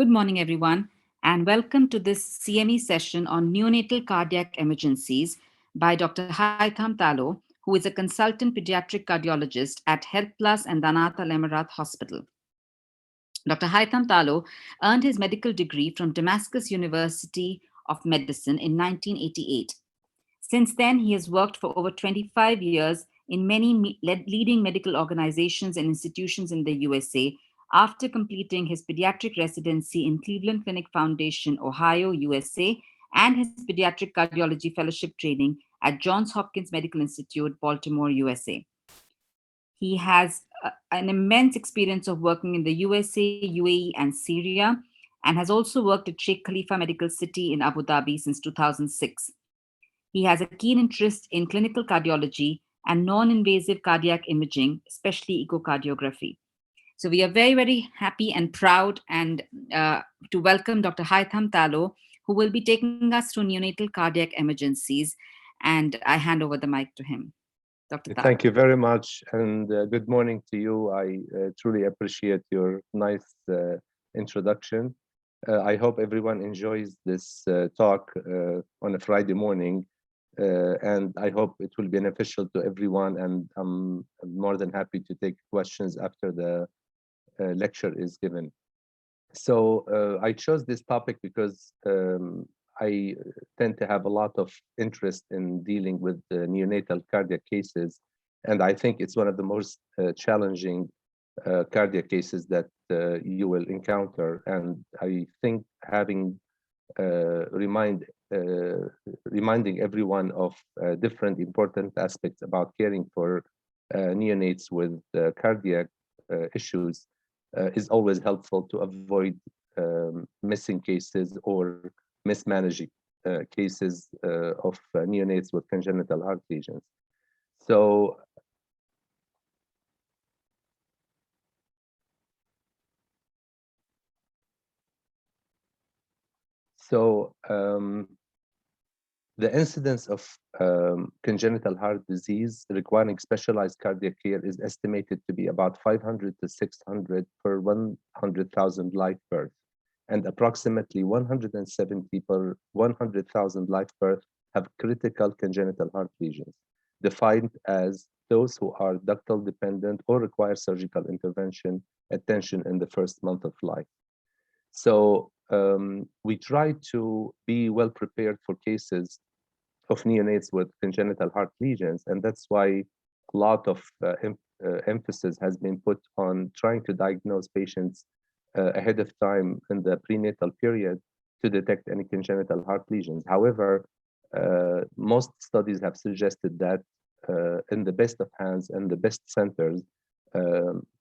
Good morning, everyone, and welcome to this CME session on neonatal cardiac emergencies by Dr. Haitham Talo, who is a consultant pediatric cardiologist at Health Plus and Danata Lemarath Hospital. Dr. Haitham Talo earned his medical degree from Damascus University of Medicine in 1988. Since then, he has worked for over 25 years in many leading medical organizations and institutions in the USA after completing his pediatric residency in Cleveland Clinic Foundation, Ohio, USA, and his pediatric cardiology fellowship training at Johns Hopkins Medical Institute, Baltimore, USA. He has an immense experience of working in the USA, UAE, and Syria, and has also worked at Sheikh Khalifa Medical City in Abu Dhabi since 2006. He has a keen interest in clinical cardiology and non-invasive cardiac imaging, especially echocardiography. So we are very, very happy and proud to welcome Dr. Haitham Talo, who will be taking us through neonatal cardiac emergencies. And I hand over the mic to him. Dr. Talo. Thank you very much, and good morning to you. I truly appreciate your nice introduction. I hope everyone enjoys this talk on a Friday morning, and I hope it will be beneficial to everyone, and I'm more than happy to take questions after the lecture is given. So I chose this topic because I tend to have a lot of interest in dealing with neonatal cardiac cases, and I think it's one of the most challenging cardiac cases that you will encounter. And I think having reminding everyone of different important aspects about caring for neonates with cardiac issues is always helpful to avoid missing cases or mismanaging cases of neonates with congenital heart lesions. So the incidence of congenital heart disease requiring specialized cardiac care is estimated to be about 500 to 600 per 100,000 live births, and approximately 170 per 100,000 live births have critical congenital heart lesions, defined as those who are ductal dependent or require surgical attention in the first month of life. So we try to be well prepared for cases of neonates with congenital heart lesions, and that's why a lot of emphasis has been put on trying to diagnose patients ahead of time in the prenatal period to detect any congenital heart lesions. However, most studies have suggested that in the best of hands and the best centers,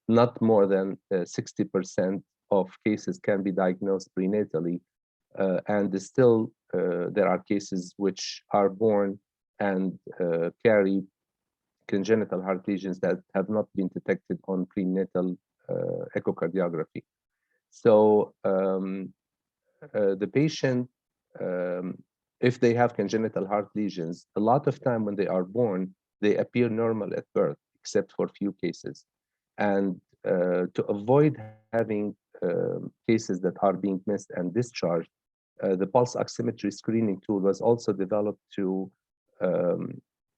not more than 60% of cases can be diagnosed prenatally, and still there are cases which are born and carry congenital heart lesions that have not been detected on prenatal echocardiography. So the patient, if they have congenital heart lesions, a lot of time when they are born, they appear normal at birth, except for few cases. And to avoid having cases that are being missed and discharged, the pulse oximetry screening tool was also developed to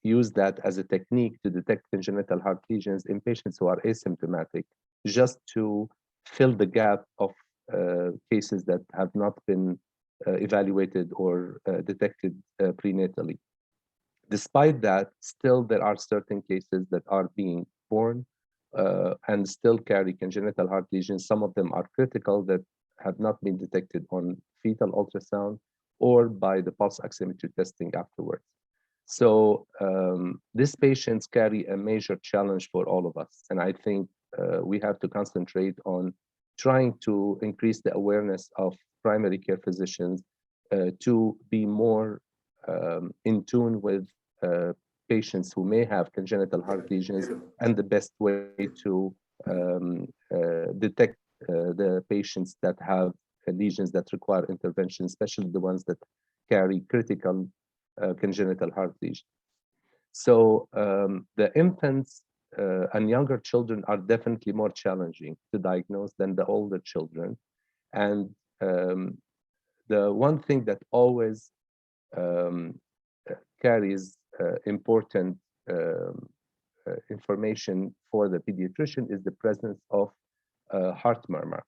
use that as a technique to detect congenital heart lesions in patients who are asymptomatic, just to fill the gap of cases that have not been evaluated or detected prenatally. Despite that, still there are certain cases that are being born and still carry congenital heart lesions. Some of them are critical that have not been detected on fetal ultrasound or by the pulse oximetry testing afterwards. So these patients carry a major challenge for all of us. And I think we have to concentrate on trying to increase the awareness of primary care physicians to be more in tune with patients who may have congenital heart lesions, and the best way to detect the patients that have lesions that require intervention, especially the ones that carry critical congenital heart lesions. So the infants and younger children are definitely more challenging to diagnose than the older children. And um, the one thing that always um, carries important information for the pediatrician is the presence of heart murmur.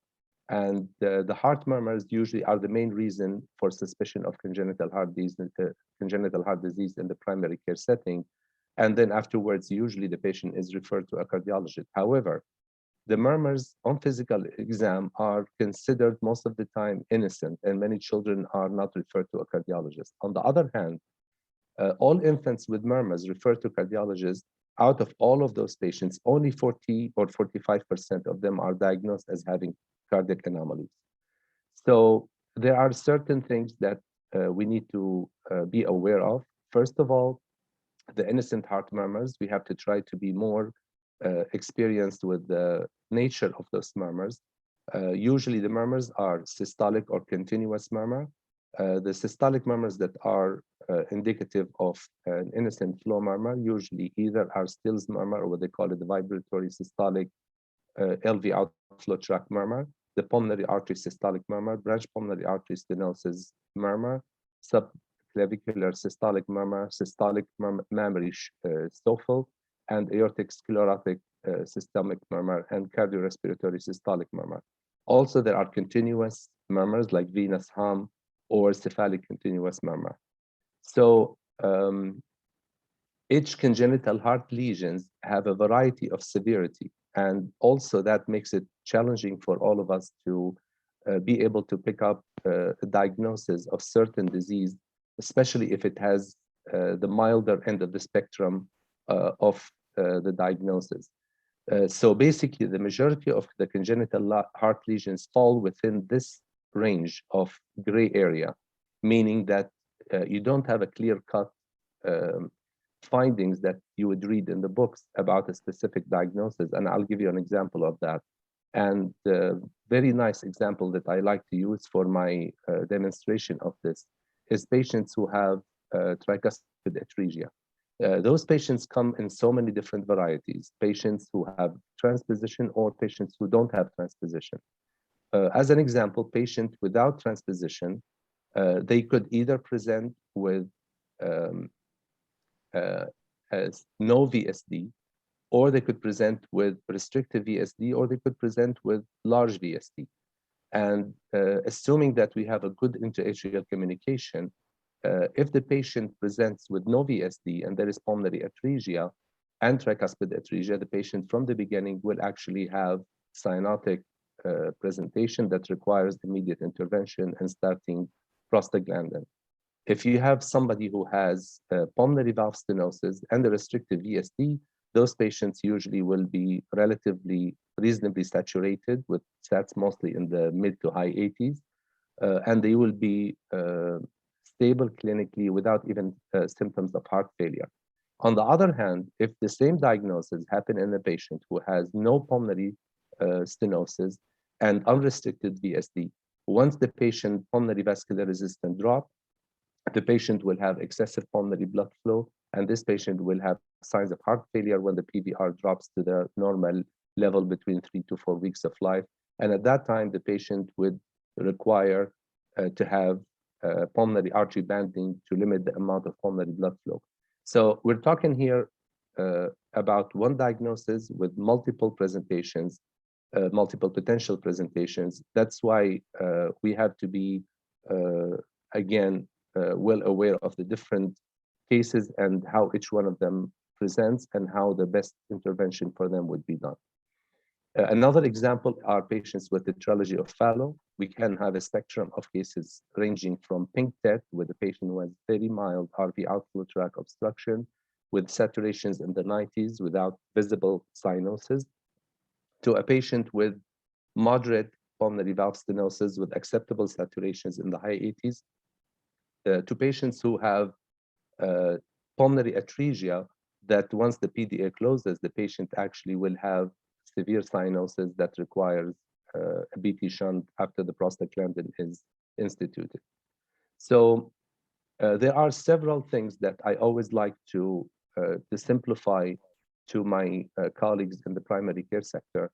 And the heart murmurs usually are the main reason for suspicion of congenital heart disease in the primary care setting. And then afterwards, usually the patient is referred to a cardiologist. However, the murmurs on physical exam are considered most of the time innocent, and many children are not referred to a cardiologist. On the other hand, all infants with murmurs referred to cardiologists. Out of all of those patients, only 40 or 45% of them are diagnosed as having cardiac anomalies. So there are certain things that we need to be aware of. First of all, the innocent heart murmurs, we have to try to be more experienced with the nature of those murmurs. Usually the murmurs are systolic or continuous murmur. The systolic murmurs that are indicative of an innocent flow murmur usually either are Still's murmur, or what they call it the vibratory systolic LV outflow tract murmur, the pulmonary artery systolic murmur, branch pulmonary artery stenosis murmur, subclavicular systolic murmur, systolic mammary shuffle, and aortic sclerotic systemic murmur, and cardiorespiratory systolic murmur. Also, there are continuous murmurs like venous hum or cephalic continuous murmur. So each congenital heart lesions have a variety of severity, and also that makes it challenging for all of us to be able to pick up a diagnosis of certain disease, especially if it has the milder end of the spectrum of the diagnosis. So basically, the majority of the congenital heart lesions fall within this range of gray area, meaning that you don't have a clear-cut findings that you would read in the books about a specific diagnosis. And I'll give you an example of that. And the very nice example that I like to use for my demonstration of this is patients who have tricuspid atresia. Those patients come in so many different varieties, patients who have transposition or patients who don't have transposition. As an example, patient without transposition, they could either present with um, as no VSD, or they could present with restrictive VSD, or they could present with large VSD. And assuming that we have a good interatrial communication, if the patient presents with no VSD and there is pulmonary atresia and tricuspid atresia, the patient from the beginning will actually have cyanotic presentation that requires immediate intervention and starting prostaglandin. If you have somebody who has pulmonary valve stenosis and a restrictive VSD, those patients usually will be relatively reasonably saturated with sats mostly in the mid to high 80s, and they will be stable clinically without even symptoms of heart failure. On the other hand, if the same diagnosis happen in a patient who has no pulmonary stenosis and unrestricted VSD, once the patient pulmonary vascular resistance drop, the patient will have excessive pulmonary blood flow, and this patient will have signs of heart failure when the PVR drops to the normal level between 3 to 4 weeks of life. And at that time, the patient would require to have pulmonary artery banding to limit the amount of pulmonary blood flow. So we're talking here about one diagnosis with multiple presentations, multiple potential presentations. That's why we have to be, again, well aware of the different cases and how each one of them presents and how the best intervention for them would be done. Another example are patients with the trilogy of Fallow. We can have a spectrum of cases ranging from pink death with a patient who has very mild RV outflow tract obstruction with saturations in the 90s without visible cyanosis, to a patient with moderate pulmonary valve stenosis with acceptable saturations in the high 80s, to patients who have pulmonary atresia that once the PDA closes, the patient actually will have severe cyanosis that requires a BT shunt after the prostaglandin is instituted. So there are several things that I always like to simplify to my colleagues in the primary care sector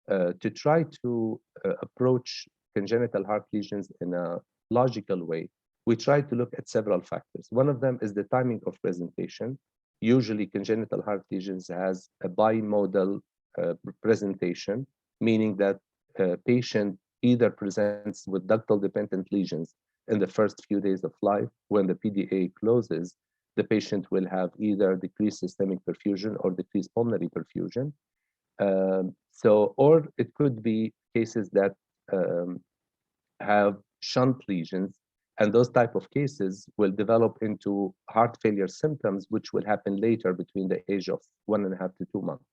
to try to approach congenital heart lesions in a logical way, we try to look at several factors. One of them is the timing of presentation. Usually, congenital heart lesions has a bimodal presentation, meaning that patient either presents with ductal-dependent lesions in the first few days of life. When the PDA closes, the patient will have either decreased systemic perfusion or decreased pulmonary perfusion. Or it could be cases that have shunt lesions, and those type of cases will develop into heart failure symptoms, which will happen later between the age of 1.5 to 2 months.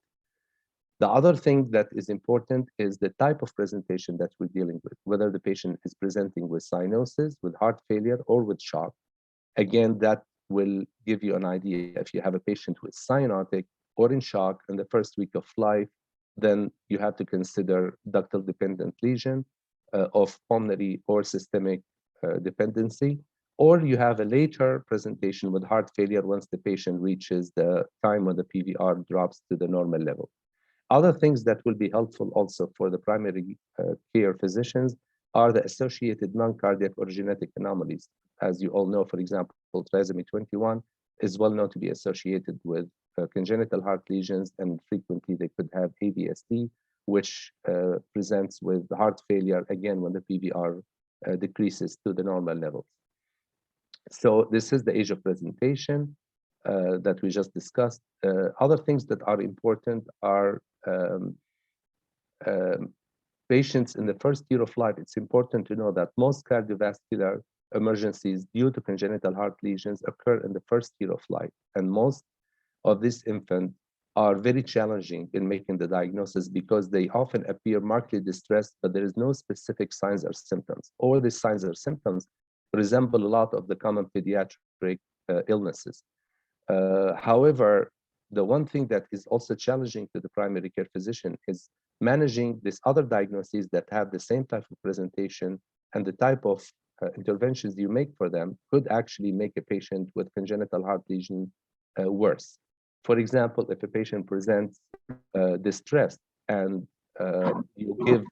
The other thing that is important is the type of presentation that we're dealing with, whether the patient is presenting with cyanosis, with heart failure, or with shock. Again, that will give you an idea. If you have a patient with cyanotic or in shock in the first week of life, then you have to consider ductal dependent lesion of pulmonary or systemic dependency, or you have a later presentation with heart failure once the patient reaches the time when the PVR drops to the normal level. Other things that will be helpful also for the primary care physicians are the associated non-cardiac or genetic anomalies. As you all know, for example, trisomy 21 is well known to be associated with congenital heart lesions, and frequently they could have AVSD, which presents with heart failure, again, when the PVR decreases to the normal levels. So this is the age of presentation that we just discussed. Other things that are important are patients in the first year of life. It's important to know that most cardiovascular emergencies due to congenital heart lesions occur in the first year of life, and most of these infants are very challenging in making the diagnosis because they often appear markedly distressed, but there is no specific signs or symptoms. All these signs or symptoms resemble a lot of the common pediatric illnesses. However, the one thing that is also challenging to the primary care physician is managing these other diagnoses that have the same type of presentation, and the type of interventions you make for them could actually make a patient with congenital heart lesion worse. For example, if a patient presents distressed and you give,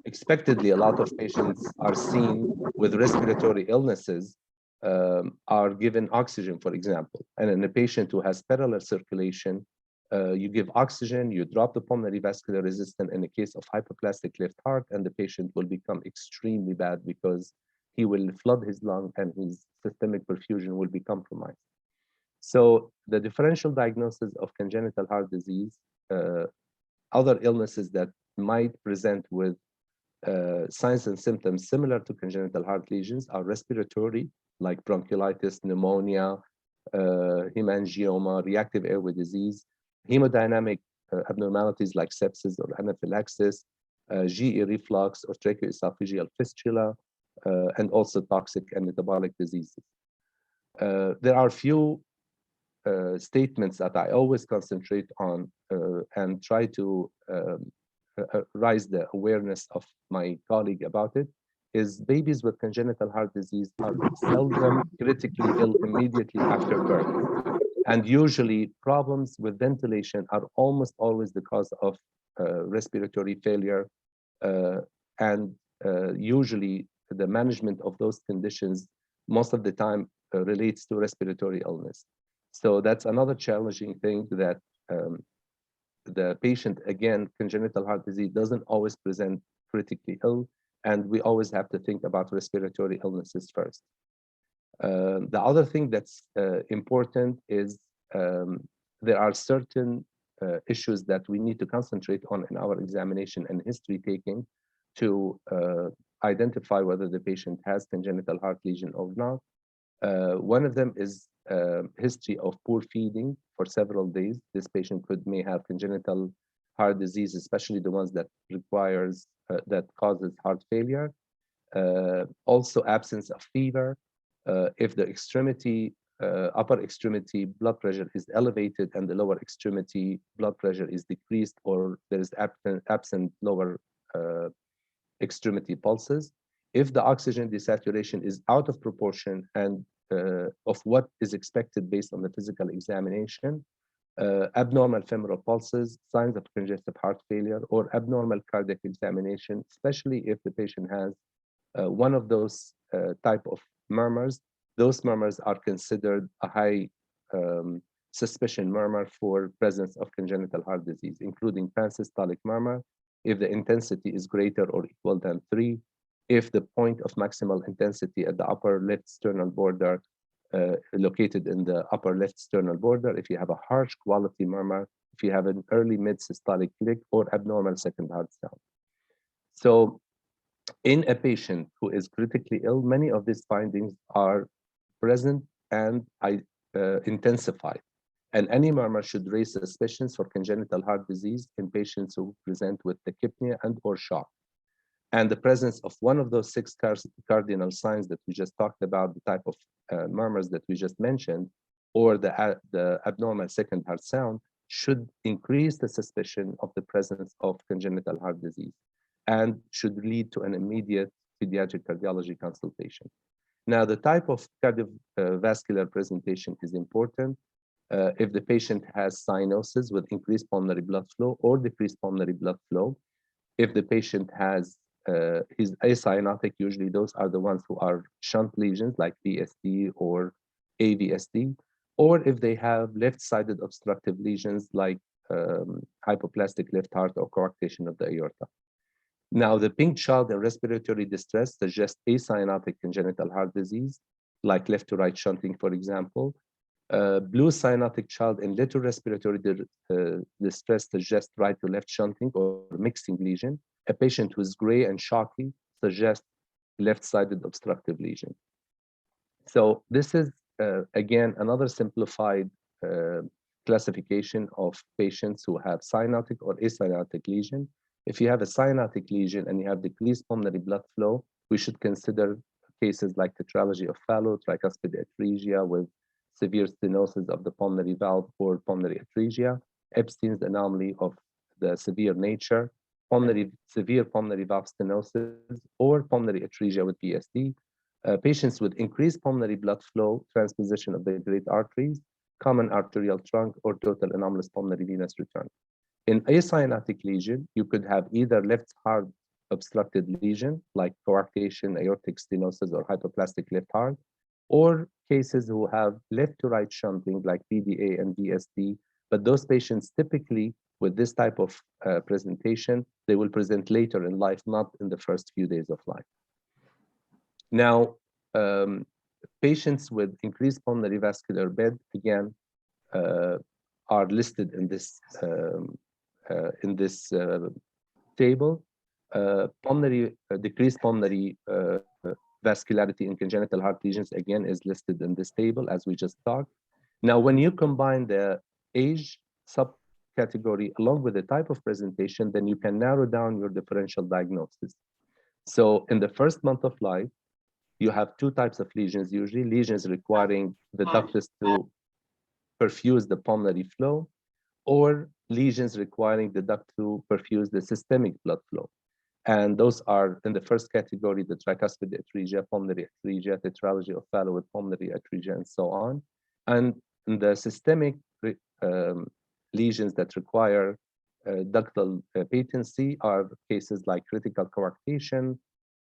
expectedly, a lot of patients are seen with respiratory illnesses are given oxygen, for example. And in a patient who has parallel circulation, you give oxygen, you drop the pulmonary vascular resistance in the case of hypoplastic left heart, and the patient will become extremely bad because he will flood his lung and his systemic perfusion will be compromised. So the differential diagnosis of congenital heart disease, other illnesses that might present with signs and symptoms similar to congenital heart lesions are respiratory, like bronchiolitis, pneumonia, hemangioma, reactive airway disease, hemodynamic abnormalities like sepsis or anaphylaxis, GE reflux or tracheoesophageal fistula, and also toxic and metabolic diseases. There are few statements that I always concentrate on and try to raise the awareness of my colleague about it, is babies with congenital heart disease are seldom critically ill immediately after birth. And usually problems with ventilation are almost always the cause of respiratory failure. And usually the management of those conditions most of the time relates to respiratory illness. So that's another challenging thing, that the patient, again, congenital heart disease doesn't always present critically ill, and we always have to think about respiratory illnesses first. The other thing that's important is there are certain issues that we need to concentrate on in our examination and history taking to identify whether the patient has congenital heart lesion or not. One of them is history of poor feeding for several days. This patient may have congenital heart disease, especially the ones that requires that causes heart failure. Also, absence of fever. If the extremity, upper extremity blood pressure is elevated and the lower extremity blood pressure is decreased, or there is absent lower extremity pulses. If the oxygen desaturation is out of proportion and of what is expected based on the physical examination, abnormal femoral pulses, signs of congestive heart failure, or abnormal cardiac examination, especially if the patient has one of those type of murmurs. Those murmurs are considered a high suspicion murmur for presence of congenital heart disease, including pansystolic murmur, if the intensity is greater or equal than 3, if the point of maximal intensity at the upper left sternal border located in the upper left sternal border, if you have a harsh quality murmur, if you have an early mid-systolic click or abnormal second heart sound. So in a patient who is critically ill, many of these findings are present and intensified. And any murmur should raise suspicions for congenital heart disease in patients who present with tachypnea and or shock. And the presence of one of those 6 cardinal signs that we just talked about, the type of murmurs that we just mentioned, or the abnormal second heart sound, should increase the suspicion of the presence of congenital heart disease and should lead to an immediate pediatric cardiology consultation. Now, the type of cardiovascular presentation is important. If the patient has cyanosis with increased pulmonary blood flow or decreased pulmonary blood flow, if the patient has is acyanotic, usually those are the ones who are shunt lesions like VSD or AVSD, or if they have left-sided obstructive lesions like hypoplastic left heart or coarctation of the aorta. Now, the pink child in respiratory distress suggests acyanotic congenital heart disease, like left to right shunting, for example. Blue cyanotic child in little respiratory distress suggests right to left shunting or mixing lesion. A patient who is gray and shocky suggests left-sided obstructive lesion. So this is, again, another simplified classification of patients who have cyanotic or acyanotic lesion. If you have a cyanotic lesion and you have decreased pulmonary blood flow, we should consider cases like tetralogy of Fallot, tricuspid atresia with severe stenosis of the pulmonary valve or pulmonary atresia, Epstein's anomaly of the severe nature, severe pulmonary valve stenosis, or pulmonary atresia with PSD, patients with increased pulmonary blood flow, transposition of the great arteries, common arterial trunk, or total anomalous pulmonary venous return. In acyanotic lesion, you could have either left heart obstructed lesion, like coarctation, aortic stenosis, or hypoplastic left heart, or cases who have left to right shunting, like PDA and VSD. But those patients typically, with this type of presentation, they will present later in life, not in the first few days of life. Now, patients with increased pulmonary vascular bed, again, are listed in this table. Decreased pulmonary vascularity in congenital heart lesions, again, is listed in this table, as we just talked. Now, when you combine the age subcategory along with the type of presentation, then you can narrow down your differential diagnosis. So in the first month of life, you have 2 types of lesions, usually lesions requiring the ductus to perfuse the pulmonary flow, or lesions requiring the duct to perfuse the systemic blood flow. And those are, in the first category, the tricuspid atresia, pulmonary atresia, tetralogy of Fallot with pulmonary atresia, and so on. And in the systemic lesions that require ductal patency are cases like critical coarctation,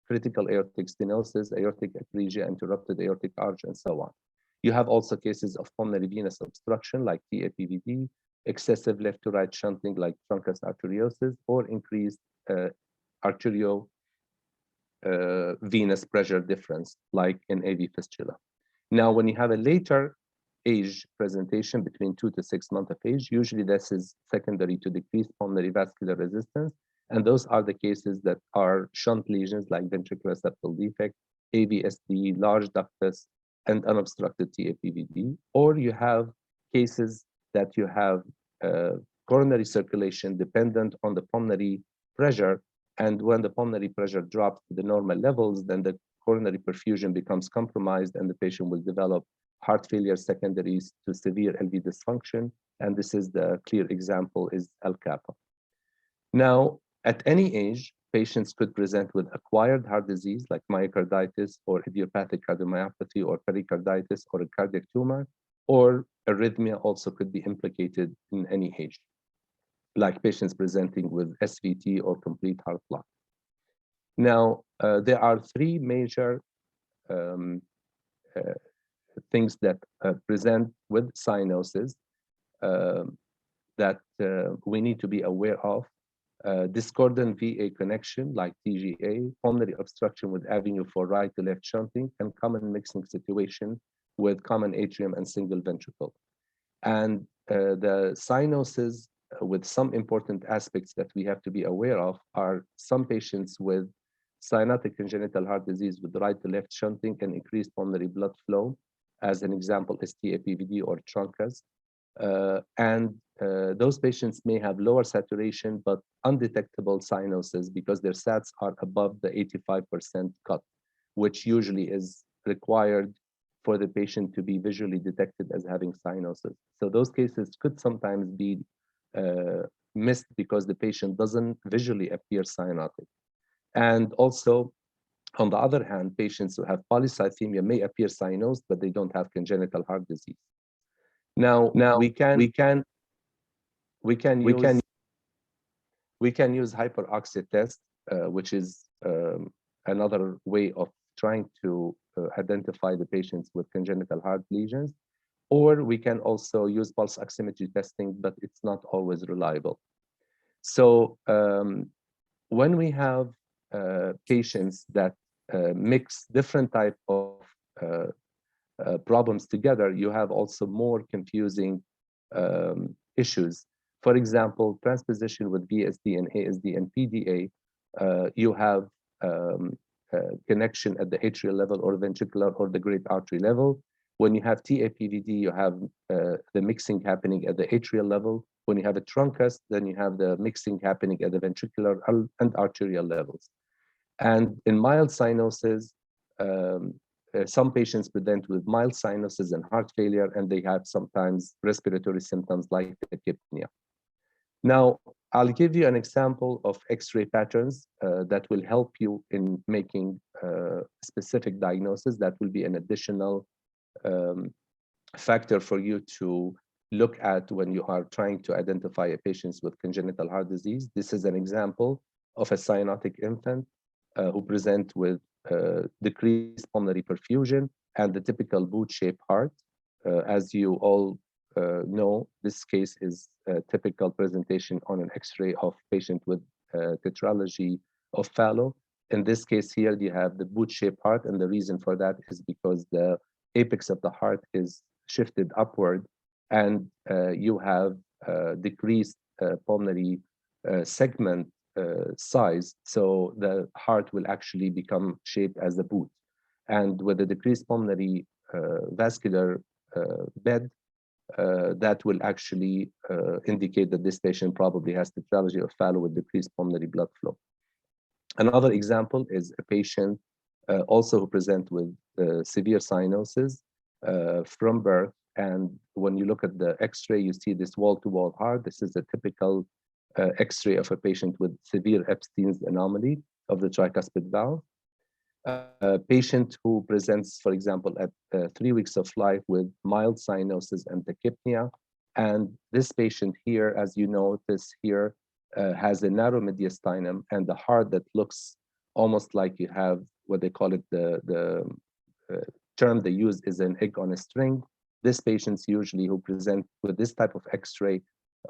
critical aortic stenosis, aortic atresia, interrupted aortic arch, and so on. You have also cases of pulmonary venous obstruction like TAPVD, excessive left to right shunting like truncus arteriosus, or increased arterio venous pressure difference like in AV fistula. Now, when you have a later age presentation between 2 to 6 months of age, usually this is secondary to decreased pulmonary vascular resistance. And those are the cases that are shunt lesions like ventricular septal defect, AVSD, large ductus, and unobstructed TAPVD. Or you have cases that you have coronary circulation dependent on the pulmonary pressure. And when the pulmonary pressure drops to the normal levels, then the coronary perfusion becomes compromised and the patient will develop heart failure secondaries to severe LV dysfunction. And this is the clear example is L kappa. Now, at any age, patients could present with acquired heart disease like myocarditis or idiopathic cardiomyopathy or pericarditis or a cardiac tumor. or arrhythmia also could be implicated in any age, like patients presenting with SVT or complete heart block. Now, there are three major um, uh, things that present with cyanosis um, that we need to be aware of. Discordant VA connection like TGA, pulmonary obstruction with avenue for right to left shunting, and common mixing situation with common atrium and single ventricle. And the cyanosis with some important aspects that we have to be aware of are some patients with cyanotic congenital heart disease with right to left shunting and increased pulmonary blood flow. As an example, ST-APVD or truncus. And those patients may have lower saturation but undetectable cyanosis because their SATs are above the 85% cut, which usually is required for the patient to be visually detected as having cyanosis. So those cases could sometimes be missed because the patient doesn't visually appear cyanotic. And also, on the other hand, patients who have polycythemia may appear cyanosed, but they don't have congenital heart disease. Now, Now we can we can use hyperoxia test, which is another way of trying to identify the patients with congenital heart lesions, or we can also use pulse oximetry testing, but it's not always reliable. So when we have patients that mix different type of problems together, you have also more confusing issues. For example, transposition with VSD and ASD and PDA, you have connection at the atrial level or ventricular or the great artery level. When you have TAPVD, you have the mixing happening at the atrial level. When you have a truncus, then you have the mixing happening at the ventricular and arterial levels. And in mild cyanosis, some patients present with mild cyanosis and heart failure, and they have sometimes respiratory symptoms like tachypnea. Now, I'll give you an example of X-ray patterns that will help you in making specific diagnosis. That will be an additional factor for you to look at when you are trying to identify a patient with congenital heart disease. This is an example of a cyanotic infant who present with decreased pulmonary perfusion and the typical boot-shaped heart. As you all know, this case is a typical presentation on an X-ray of patient with tetralogy of Fallot. In this case here, you have the boot-shaped heart, and the reason for that is because the apex of the heart is shifted upward, and you have decreased pulmonary segment size, so the heart will actually become shaped as a boot. And with the decreased pulmonary vascular bed, that will actually indicate that this patient probably has tetralogy of Fallot with decreased pulmonary blood flow. Another example is a patient also who present with severe cyanosis from birth. And when you look at the X-ray, you see this wall-to-wall heart. This is a typical X-ray of a patient with severe Epstein's anomaly of the tricuspid valve. A patient who presents, for example, at 3 weeks of life with mild cyanosis and tachypnea. And this patient here, as you notice here, has a narrow mediastinum and the heart that looks almost like you have what they call it, the term they use is an egg on a string. These patients usually who present with this type of X-ray,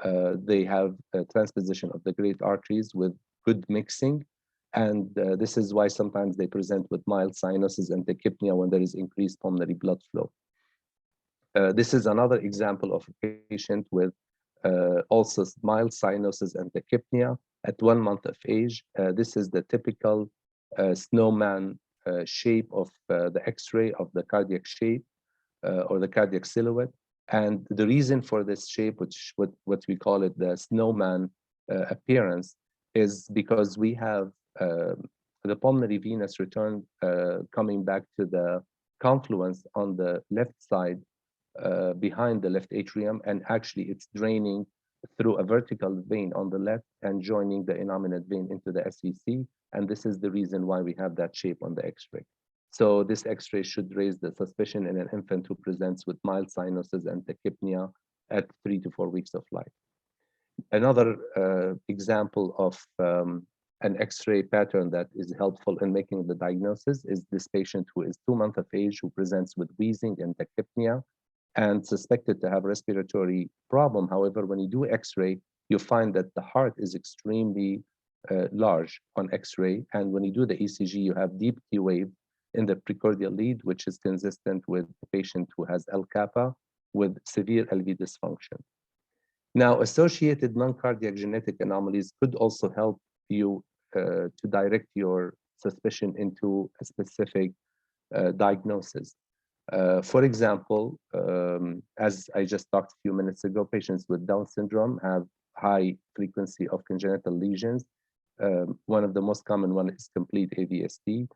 they have a transposition of the great arteries with good mixing. And this is why sometimes they present with mild cyanosis and tachypnea when there is increased pulmonary blood flow. This is another example of a patient with also mild cyanosis and tachypnea at 1 month of age. This is the typical snowman shape of the X-ray of the cardiac shape or the cardiac silhouette. And the reason for this shape, which what we call it the snowman appearance, is because we have the pulmonary venous return coming back to the confluence on the left side behind the left atrium, and actually it's draining through a vertical vein on the left and joining the innominate vein into the SVC. And this is the reason why we have that shape on the X-ray. So this X-ray should raise the suspicion in an infant who presents with mild cyanosis and tachypnea at 3 to 4 weeks of life. Another example of an X-ray pattern that is helpful in making the diagnosis is this patient who is 2 months of age who presents with wheezing and tachypnea and suspected to have respiratory problem. However, when you do X-ray, you find that the heart is extremely large on X-ray. And when you do the ECG, you have deep T wave in the precordial lead, which is consistent with the patient who has L kappa with severe LV dysfunction. Now, associated non-cardiac genetic anomalies could also help you to direct your suspicion into a specific diagnosis. For example, as I just talked a few minutes ago, patients with Down syndrome have high frequency of congenital lesions. One of the most common one is complete AVSD.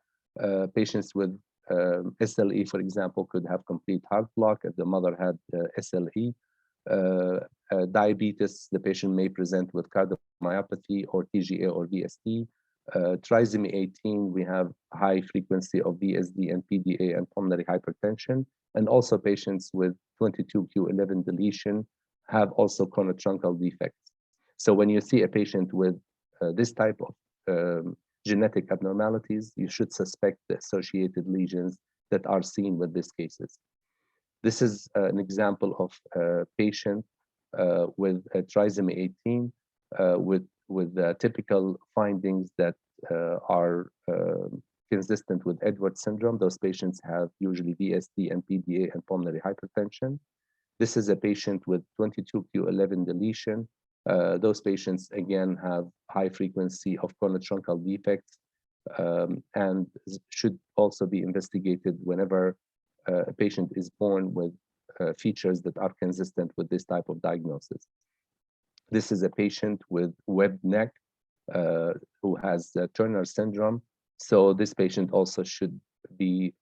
Patients with SLE, for example, could have complete heart block if the mother had SLE. Diabetes, the patient may present with cardiomyopathy or TGA or VSD. Trisomy 18, we have high frequency of VSD and PDA and pulmonary hypertension. And also patients with 22q11 deletion have also conotruncal defects. So when you see a patient with this type of genetic abnormalities, you should suspect the associated lesions that are seen with these cases. This is an example of a patient with a trisomy 18 with typical findings that are consistent with Edwards syndrome. Those patients have usually VSD and PDA and pulmonary hypertension. This is a patient with 22q11 deletion. Those patients, again, have high frequency of conotruncal defects and should also be investigated whenever a patient is born with features that are consistent with this type of diagnosis. This is a patient with webbed neck who has Turner syndrome. So this patient also should be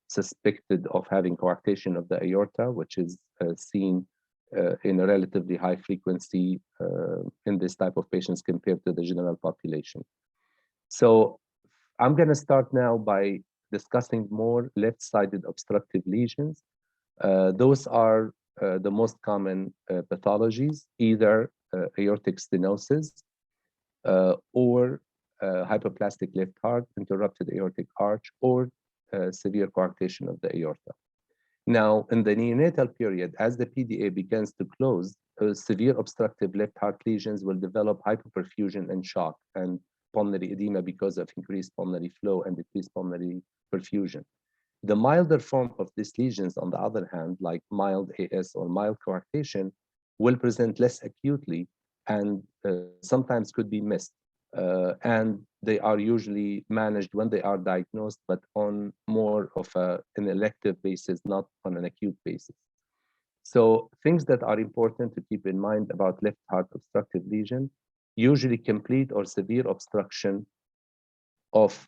suspected of having coarctation of the aorta, which is seen in a relatively high frequency in this type of patients compared to the general population. So I'm going to start now by discussing more left-sided obstructive lesions. Those are the most common pathologies, either aortic stenosis or hypoplastic left heart, interrupted aortic arch, or severe coarctation of the aorta. Now, in the neonatal period, as the PDA begins to close, severe obstructive left heart lesions will develop hypoperfusion and shock and pulmonary edema because of increased pulmonary flow and decreased pulmonary perfusion. The milder form of these lesions, on the other hand, like mild AS or mild coarctation, will present less acutely and sometimes could be missed. And they are usually managed when they are diagnosed, but on more of an elective basis, not on an acute basis. So things that are important to keep in mind about left heart obstructive lesion, usually complete or severe obstruction of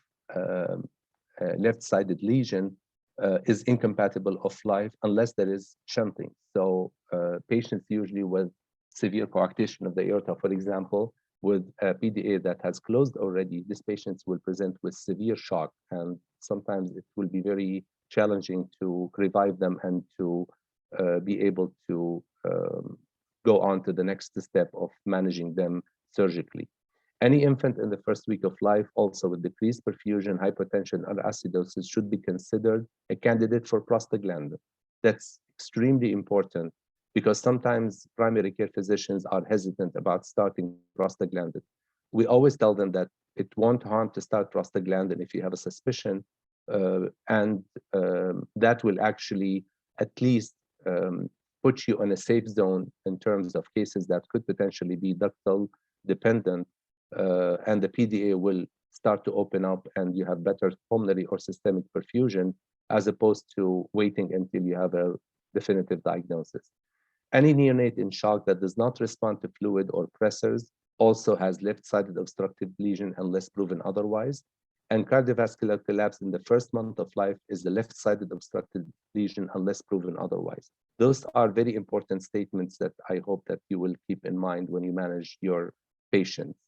left-sided lesion is incompatible of life unless there is shunting. So patients usually with severe coarctation of the aorta, for example, with a PDA that has closed already, these patients will present with severe shock, and sometimes it will be very challenging to revive them and to be able to go on to the next step of managing them surgically. Any infant in the first week of life, also with decreased perfusion, hypertension, or acidosis, should be considered a candidate for prostaglandin. That's extremely important because sometimes primary care physicians are hesitant about starting prostaglandin. We always tell them that it won't harm to start prostaglandin if you have a suspicion, and that will actually at least put you in a safe zone in terms of cases that could potentially be ductal dependent, and the PDA will start to open up and you have better pulmonary or systemic perfusion, as opposed to waiting until you have a definitive diagnosis. Any neonate in shock that does not respond to fluid or pressors also has left-sided obstructive lesion unless proven otherwise. And cardiovascular collapse in the first month of life is the left-sided obstructive lesion unless proven otherwise. Those are very important statements that I hope that you will keep in mind when you manage your patients.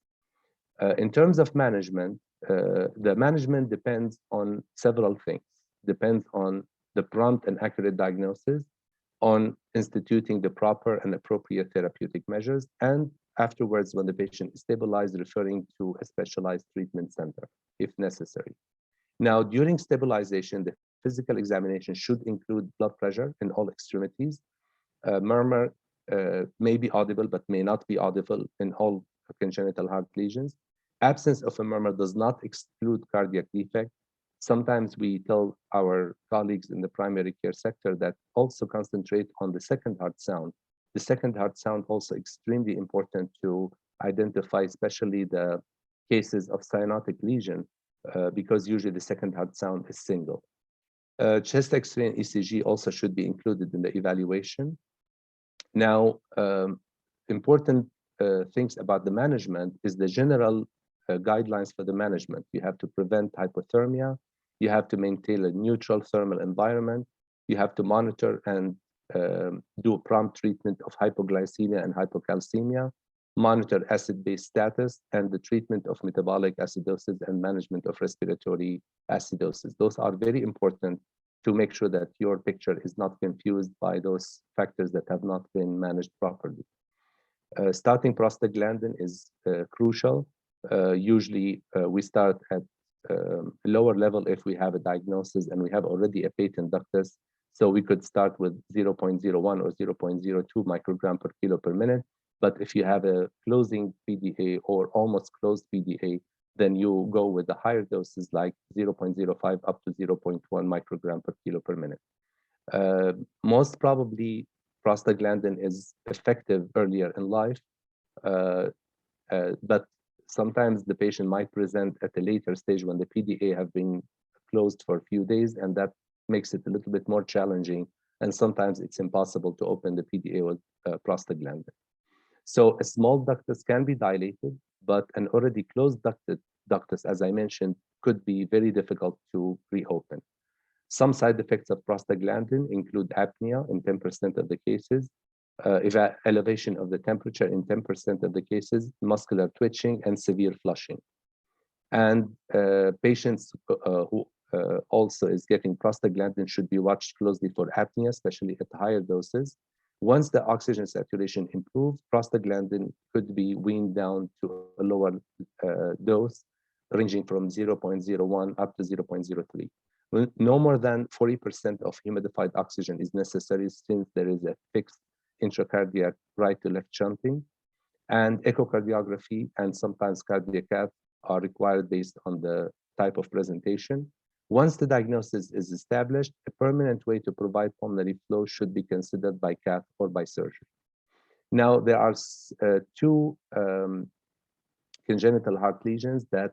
In terms of management, the management depends on several things. Depends on the prompt and accurate diagnosis, on instituting the proper and appropriate therapeutic measures, and afterwards, when the patient is stabilized, referring to a specialized treatment center if necessary. Now, during stabilization, the physical examination should include blood pressure in all extremities. Murmur may be audible, but may not be audible in all congenital heart lesions. Absence of a murmur does not exclude cardiac defect. Sometimes we tell our colleagues in the primary care sector that also concentrate on the second heart sound. The second heart sound also extremely important to identify, especially the cases of cyanotic lesion, because usually the second heart sound is single. Chest X-ray and ECG also should be included in the evaluation. Now, important things about the management is the general guidelines for the management. You have to prevent hypothermia. You have to maintain a neutral thermal environment. You have to monitor and do prompt treatment of hypoglycemia and hypocalcemia, monitor acid-base status, and the treatment of metabolic acidosis and management of respiratory acidosis. Those are very important to make sure that your picture is not confused by those factors that have not been managed properly. Starting prostaglandin is crucial. Usually, we start at a lower level if we have a diagnosis and we have already a patent ductus. So we could start with 0.01 or 0.02 microgram per kilo per minute. But if you have a closing PDA or almost closed PDA, then you go with the higher doses like 0.05 up to 0.1 microgram per kilo per minute. Most probably, prostaglandin is effective earlier in life, but sometimes the patient might present at a later stage when the PDA have been closed for a few days, and that makes it a little bit more challenging. And sometimes it's impossible to open the PDA with prostaglandin. So a small ductus can be dilated, but an already closed ductus, as I mentioned, could be very difficult to reopen. Some side effects of prostaglandin include apnea in 10% of the cases, elevation of the temperature in 10% of the cases, muscular twitching, and severe flushing. And patients who also is getting prostaglandin should be watched closely for apnea, especially at higher doses. Once the oxygen saturation improves, prostaglandin could be weaned down to a lower dose, ranging from 0.01 up to 0.03. No more than 40% of humidified oxygen is necessary since there is a fixed intracardiac right to left shunting, and echocardiography and sometimes cardiac cath are required based on the type of presentation. Once the diagnosis is established, a permanent way to provide pulmonary flow should be considered by cath or by surgery. Now, there are two congenital heart lesions that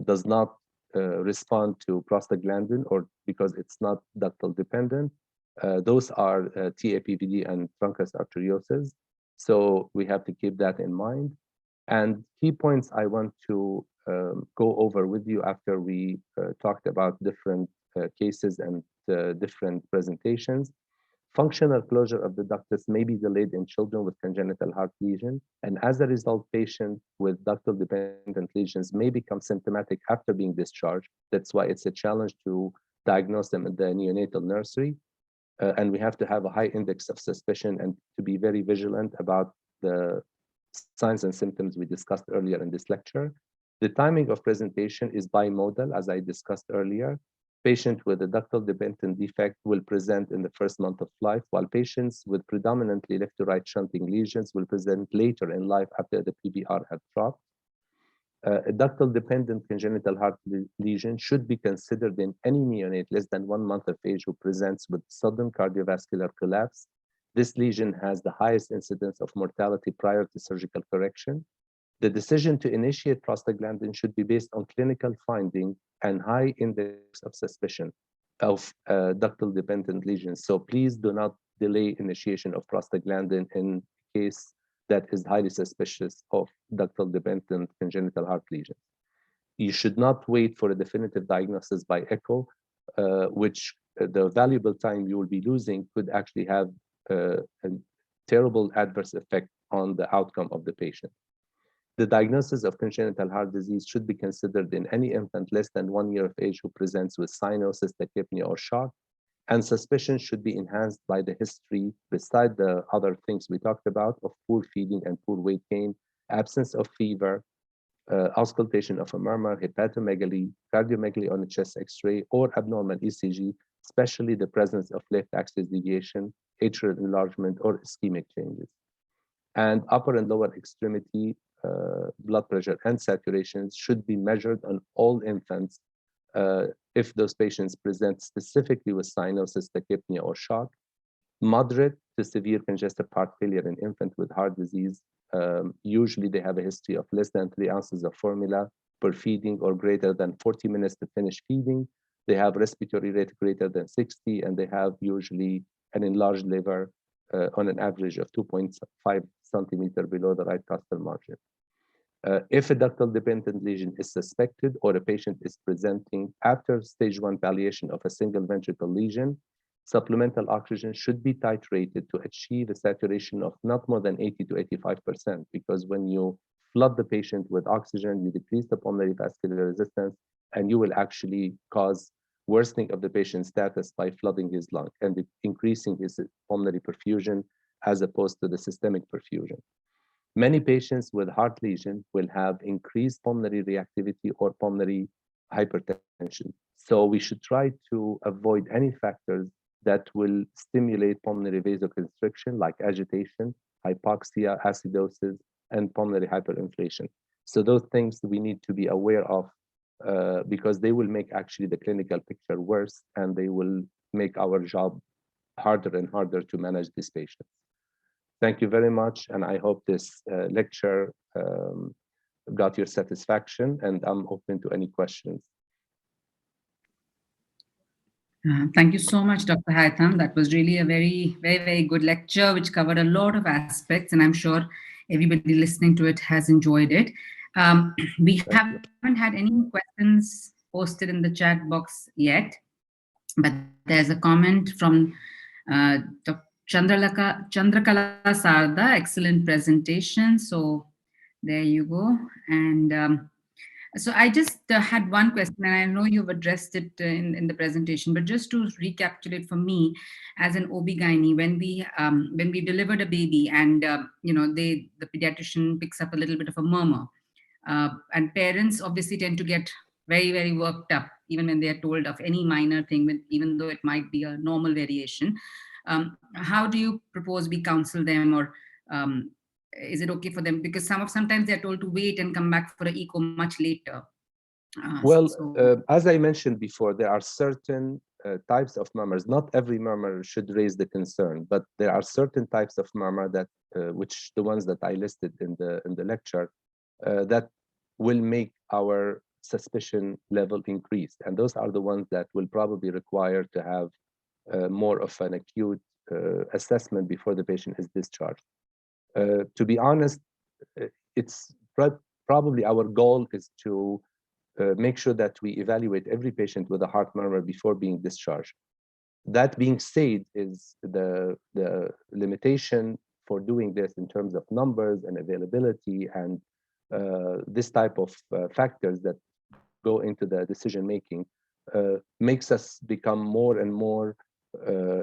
does not respond to prostaglandin, or because it's not ductal dependent. Those are TAPVD and truncus arteriosus. So we have to keep that in mind. And key points I want to go over with you after we talked about different cases and different presentations. Functional closure of the ductus may be delayed in children with congenital heart lesion, and as a result, patients with ductal dependent lesions may become symptomatic after being discharged. That's why it's a challenge to diagnose them at the neonatal nursery. And we have to have a high index of suspicion and to be very vigilant about the signs and symptoms we discussed earlier in this lecture. The timing of presentation is bimodal, as I discussed earlier. Patient with a ductal dependent defect will present in the first month of life, while patients with predominantly left to right shunting lesions will present later in life after the PVR have dropped. A ductal dependent congenital heart lesion should be considered in any neonate less than 1 month of age who presents with sudden cardiovascular collapse. This lesion has the highest incidence of mortality prior to surgical correction. The decision to initiate prostaglandin should be based on clinical finding and high index of suspicion of ductal dependent lesions. So please do not delay initiation of prostaglandin in case that is highly suspicious of ductal dependent congenital heart lesions. You should not wait for a definitive diagnosis by echo, which the valuable time you will be losing could actually have a terrible adverse effect on the outcome of the patient. The diagnosis of congenital heart disease should be considered in any infant less than 1 year of age who presents with cyanosis, tachypnea, or shock, and suspicion should be enhanced by the history, beside the other things we talked about, of poor feeding and poor weight gain, absence of fever, auscultation of a murmur, hepatomegaly, cardiomegaly on a chest X-ray, or abnormal ECG, especially the presence of left axis deviation, atrial enlargement, or ischemic changes. And upper and lower extremity blood pressure and saturations should be measured on all infants if those patients present specifically with cyanosis, tachypnea, or shock. Moderate to severe congestive heart failure in infant with heart disease, usually they have a history of less than 3 ounces of formula per feeding or greater than 40 minutes to finish feeding. They have respiratory rate greater than 60, and they have usually an enlarged liver on an average of 2.5 centimeter below the right costal margin. If a ductal dependent lesion is suspected or a patient is presenting after stage 1 palliation of a single ventricle lesion, supplemental oxygen should be titrated to achieve a saturation of not more than 80 to 85%, because when you flood the patient with oxygen, you decrease the pulmonary vascular resistance, and you will actually cause worsening of the patient's status by flooding his lung and increasing his pulmonary perfusion as opposed to the systemic perfusion. Many patients with heart lesion will have increased pulmonary reactivity or pulmonary hypertension. So we should try to avoid any factors that will stimulate pulmonary vasoconstriction, like agitation, hypoxia, acidosis, and pulmonary hyperinflation. So those things we need to be aware of because they will make actually the clinical picture worse, and they will make our job harder and harder to manage these patients. Thank you very much, and I hope this lecture got your satisfaction, and I'm open to any questions. Thank you so much, Dr. Haytham. That was really a very, very, very good lecture, which covered a lot of aspects, and I'm sure everybody listening to it has enjoyed it. We haven't had any questions posted in the chat box yet, but there's a comment from Dr. Chandrakala Sarda, excellent presentation. So there you go. And so I just had one question, and I know you've addressed it in the presentation, but just to recapitulate for me as an OB-GYN, when we delivered a baby and the pediatrician picks up a little bit of a murmur, and parents obviously tend to get very, very worked up even when they are told of any minor thing, even though it might be a normal variation. How do you propose we counsel them, or is it okay for them? Because sometimes they're told to wait and come back for an echo much later. As I mentioned before, there are certain types of murmurs. Not every murmur should raise the concern, but there are certain types of murmur that, which the ones that I listed in the lecture, that will make our suspicion level increase, and those are the ones that will probably require to have more of an acute assessment before the patient is discharged. To be honest, it's probably our goal is to make sure that we evaluate every patient with a heart murmur before being discharged. That being said, is the limitation for doing this in terms of numbers and availability and this type of factors that go into the decision making makes us become more and more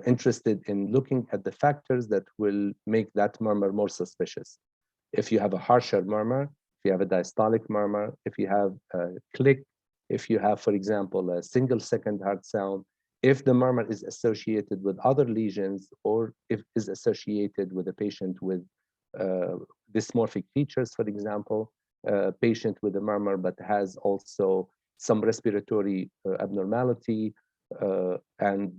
interested in looking at the factors that will make that murmur more suspicious. If you have a harsher murmur, if you have a diastolic murmur, if you have a click, if you have, for example, a single second heart sound, if the murmur is associated with other lesions, or if is associated with a patient with dysmorphic features, for example, a patient with a murmur but has also some respiratory abnormality and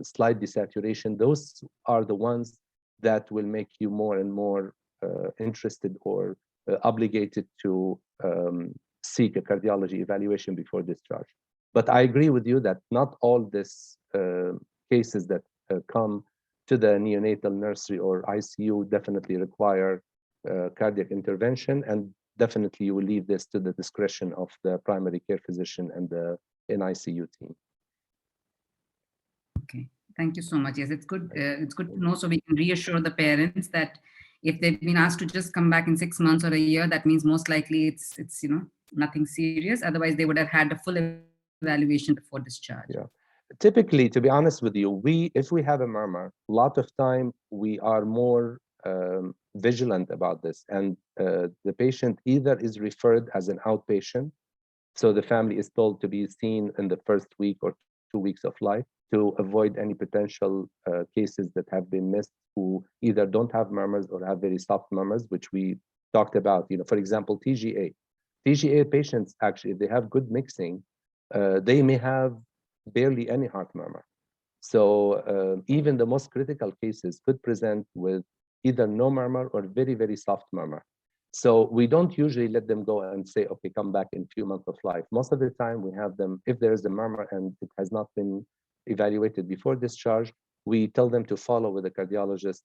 slight desaturation, those are the ones that will make you more and more interested or obligated to seek a cardiology evaluation before discharge. But I agree with you that not all these cases that come to the neonatal nursery or ICU definitely require cardiac intervention, and definitely you will leave this to the discretion of the primary care physician and the NICU team. Okay, thank you so much. Yes, it's good. It's good to know, so we can reassure the parents that If they've been asked to just come back in 6 months or a year, that means most likely it's nothing serious. Otherwise, they would have had a full evaluation before discharge. Yeah. Typically, to be honest with you, if we have a murmur, a lot of time we are more vigilant about this, and the patient either is referred as an outpatient, so the family is told to be seen in the first week or 2 weeks of life to avoid any potential cases that have been missed, who either don't have murmurs or have very soft murmurs, which we talked about. For example, TGA patients, actually, if they have good mixing, they may have barely any heart murmur. So even the most critical cases could present with either no murmur or very, very soft murmur. So we don't usually let them go and say, okay, come back in a few months of life. Most of the time we have them, if there is a murmur and it has not been evaluated before discharge, we tell them to follow with a cardiologist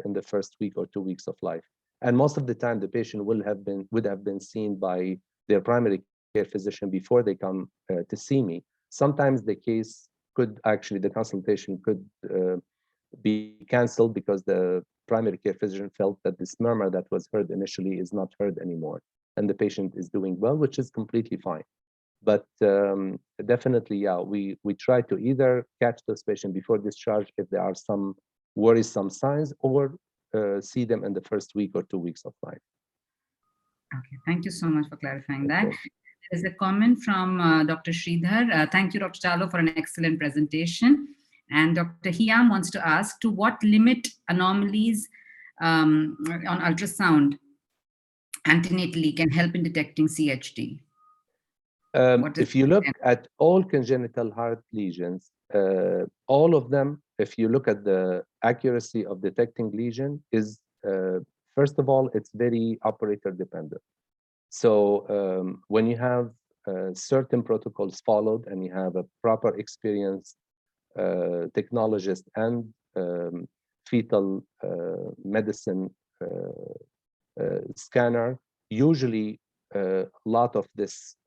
in the first week or 2 weeks of life. And most of the time the patient would have been seen by their primary care physician before they come to see me. Sometimes the case the consultation could be canceled because the primary care physician felt that this murmur that was heard initially is not heard anymore, and the patient is doing well, which is completely fine. But definitely, yeah, we try to either catch those patients before discharge if there are some worrisome signs, or see them in the first week or 2 weeks of life. Okay, thank you so much for clarifying that. Okay. There's a comment from Dr. Sridhar. Thank you, Dr. Talo, for an excellent presentation. And Dr. Hiam wants to ask, to what limit anomalies on ultrasound antenatally can help in detecting CHD? If you look at all congenital heart lesions, all of them, if you look at the accuracy of detecting lesion, is first of all, it's very operator dependent. So when you have certain protocols followed and you have a proper experienced technologist and fetal medicine scanner, usually a lot of these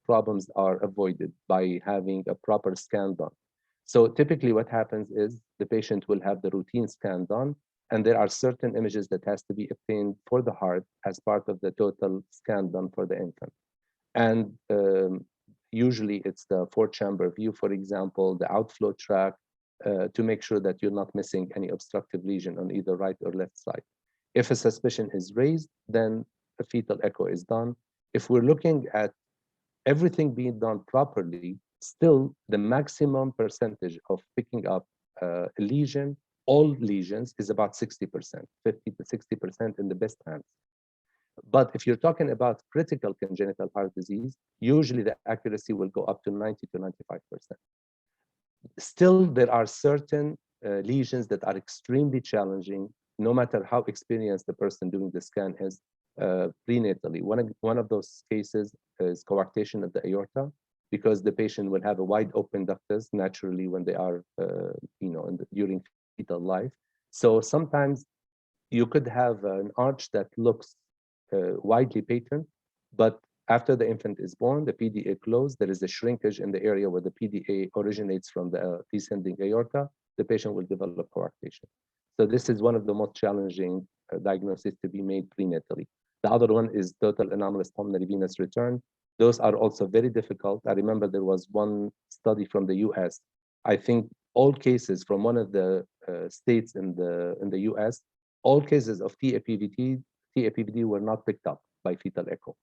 problems are avoided by having a proper scan done. So typically what happens is the patient will have the routine scan done, and there are certain images that has to be obtained for the heart as part of the total scan done for the infant. And usually it's the 4-chamber view, for example, the outflow tract, to make sure that you're not missing any obstructive lesion on either right or left side. If a suspicion is raised, then a fetal echo is done. If we're looking at everything being done properly, still the maximum percentage of picking up a lesion, all lesions, is about 60%, 50 to 60% in the best hands. But if you're talking about critical congenital heart disease, usually the accuracy will go up to 90 to 95%. Still, there are certain lesions that are extremely challenging, no matter how experienced the person doing the scan is prenatally. One of those cases is coarctation of the aorta, because the patient will have a wide open ductus naturally when they are, during fetal life. So sometimes you could have an arch that looks widely patent, but after the infant is born, the PDA closed, there is a shrinkage in the area where the PDA originates from the descending aorta, the patient will develop coarctation. So this is one of the most challenging diagnoses to be made prenatally. The other one is total anomalous pulmonary venous return. Those are also very difficult. I remember there was one study from the US. I think all cases from one of the states in the US, all cases of TAPVD were not picked up by fetal echo.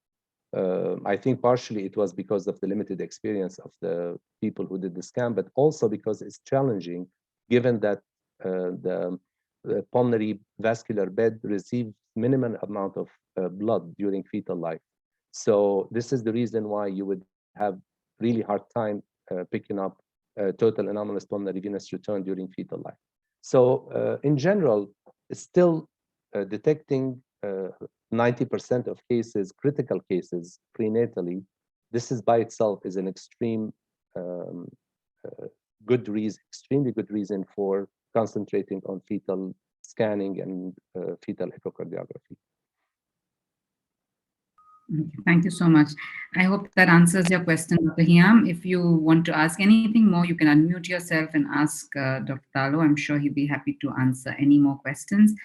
I think partially it was because of the limited experience of the people who did the scan, but also because it's challenging, given that the pulmonary vascular bed receives minimum amount of blood during fetal life. So this is the reason why you would have really hard time picking up total anomalous pulmonary venous return during fetal life. So in general, it's still detecting 90% of cases, critical cases, prenatally. This is by itself is an extremely good reason for concentrating on fetal scanning and fetal echocardiography. Thank you so much. I hope that answers your question, Dr. Hiam. If you want to ask anything more, you can unmute yourself and ask Dr. Talo. I'm sure he'll be happy to answer any more questions.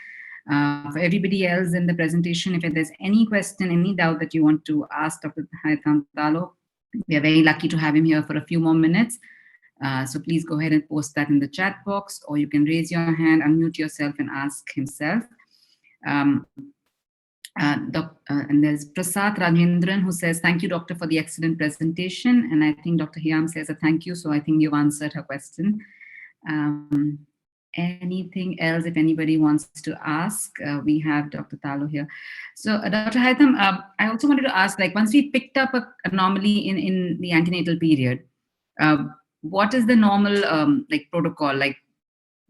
For everybody else in the presentation, if there's any question, any doubt that you want to ask Dr. Haitham Talo, we are very lucky to have him here for a few more minutes. So please go ahead and post that in the chat box, or you can raise your hand, unmute yourself, and ask himself. Um, and there's Prasad Rajendran who says, thank you, doctor, for the excellent presentation. And I think Dr. Hiam says a thank you. So I think you've answered her question. Anything else, if anybody wants to ask? We have Dr. Talo here. So Dr. Haitham, I also wanted to ask, like, once we picked up an anomaly in the antenatal period, what is the normal like protocol? Like,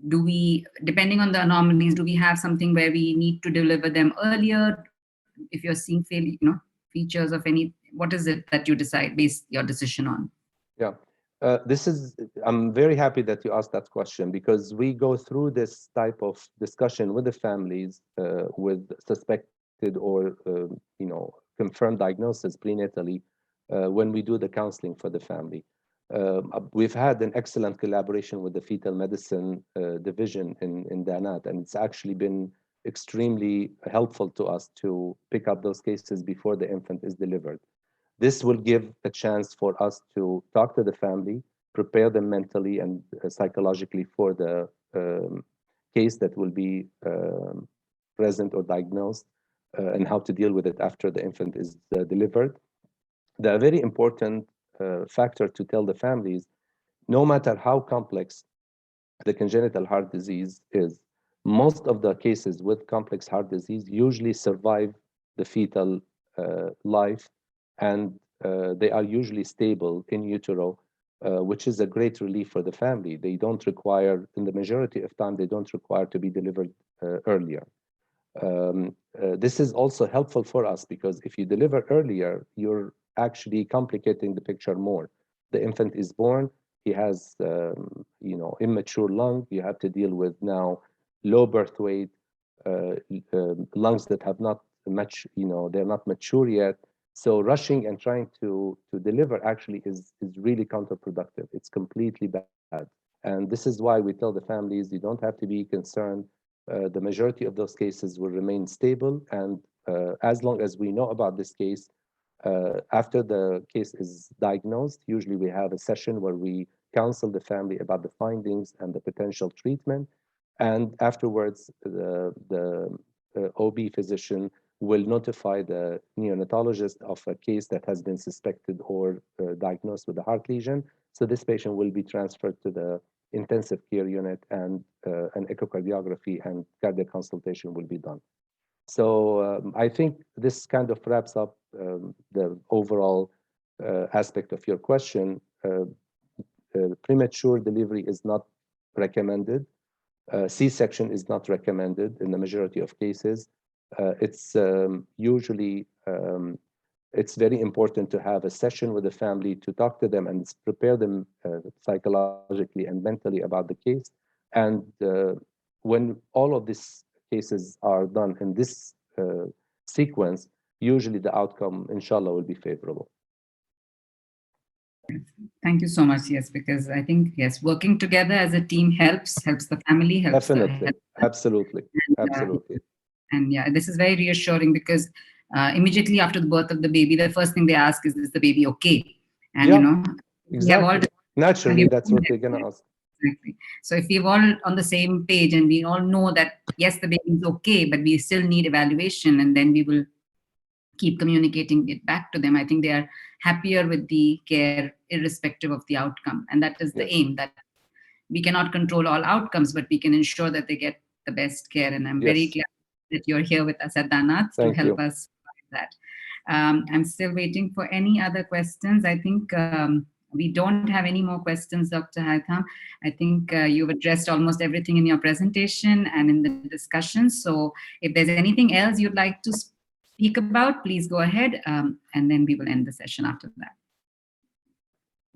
do we, depending on the anomalies, do we have something where we need to deliver them earlier? If you're seeing features of any, what is it that you decide, base your decision on? Yeah. I'm very happy that you asked that question, because we go through this type of discussion with the families with suspected or confirmed diagnosis prenatally when we do the counseling for the family. We've had an excellent collaboration with the fetal medicine division in Danat, and it's actually been extremely helpful to us to pick up those cases before the infant is delivered. This will give a chance for us to talk to the family, prepare them mentally and psychologically for the case that will be present or diagnosed, and how to deal with it after the infant is delivered. The very important factor to tell the families, no matter how complex the congenital heart disease is, most of the cases with complex heart disease usually survive the fetal life, and they are usually stable in utero, which is a great relief for the family. They don't require, in the majority of time, they don't require to be delivered earlier. This is also helpful for us, because if you deliver earlier, you're actually complicating the picture more. The infant is born, he has immature lung. You have to deal with now low birth weight, lungs that have not much, they're not mature yet. So rushing and trying to deliver actually is really counterproductive. It's completely bad. And this is why we tell the families, you don't have to be concerned. The majority of those cases will remain stable. And as long as we know about this case, after the case is diagnosed, usually we have a session where we counsel the family about the findings and the potential treatment. And afterwards, the OB physician will notify the neonatologist of a case that has been suspected or diagnosed with a heart lesion. So this patient will be transferred to the intensive care unit, and an echocardiography and cardiac consultation will be done. So I think this kind of wraps up the overall aspect of your question. Premature delivery is not recommended. C-section is not recommended in the majority of cases. It's usually it's very important to have a session with the family to talk to them and prepare them psychologically and mentally about the case. And when all of these cases are done in this sequence, usually the outcome, inshallah, will be favorable. Thank you so much. Yes, because I think, yes, working together as a team helps the family, helps. Definitely. Absolutely. Absolutely. And yeah, this is very reassuring, because immediately after the birth of the baby, the first thing they ask is the baby okay? And yeah, we have all naturally, that's what they're going to ask. Exactly. So if we're all on the same page and we all know that, yes, the baby is okay, but we still need evaluation, and then we will keep communicating it back to them, I think they are happier with the care irrespective of the outcome. And that is the aim, that we cannot control all outcomes, but we can ensure that they get the best care. And I'm very glad that you're here with us at Danat to help us with that. I'm still waiting for any other questions. I think we don't have any more questions, Dr. Haitham. I think you've addressed almost everything in your presentation and in the discussion. So if there's anything else you'd like to speak about, please go ahead, and then we will end the session after that.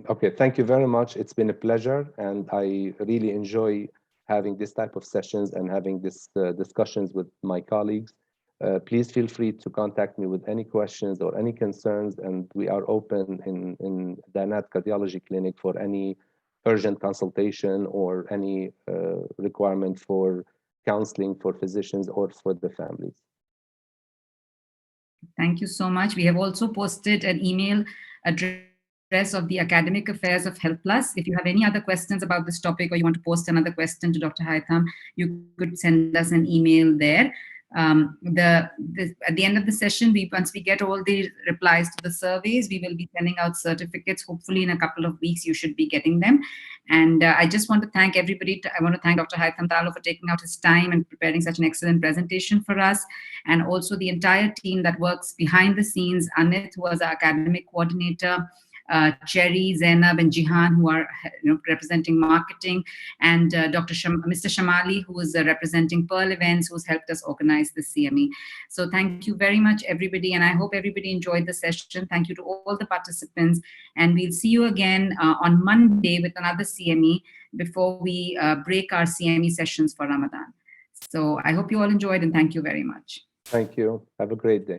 Okay, thank you very much. It's been a pleasure, and I really enjoy having this type of sessions and having this discussions with my colleagues. Please feel free to contact me with any questions or any concerns, and we are open in Danat Cardiology Clinic for any urgent consultation or any requirement for counseling for physicians or for the families. Thank you so much. We have also posted an email address of the Academic Affairs of Health Plus. If you have any other questions about this topic or you want to post another question to Dr. Haitham, you could send us an email there. At the end of the session, once we get all the replies to the surveys, we will be sending out certificates. Hopefully, in a couple of weeks, you should be getting them. And I just want to thank everybody. I want to thank Dr. Haitham Talo for taking out his time and preparing such an excellent presentation for us, and also the entire team that works behind the scenes. Anit, who was our academic coordinator, Cherry, Zainab, and Jihan, who are representing marketing, and Mr. Shamali, who is representing Pearl Events, who's helped us organize the CME. So thank you very much, everybody, and I hope everybody enjoyed the session. Thank you to all the participants, and we'll see you again on Monday with another CME before we break our CME sessions for Ramadan. So I hope you all enjoyed, and thank you very much. Thank you. Have a great day.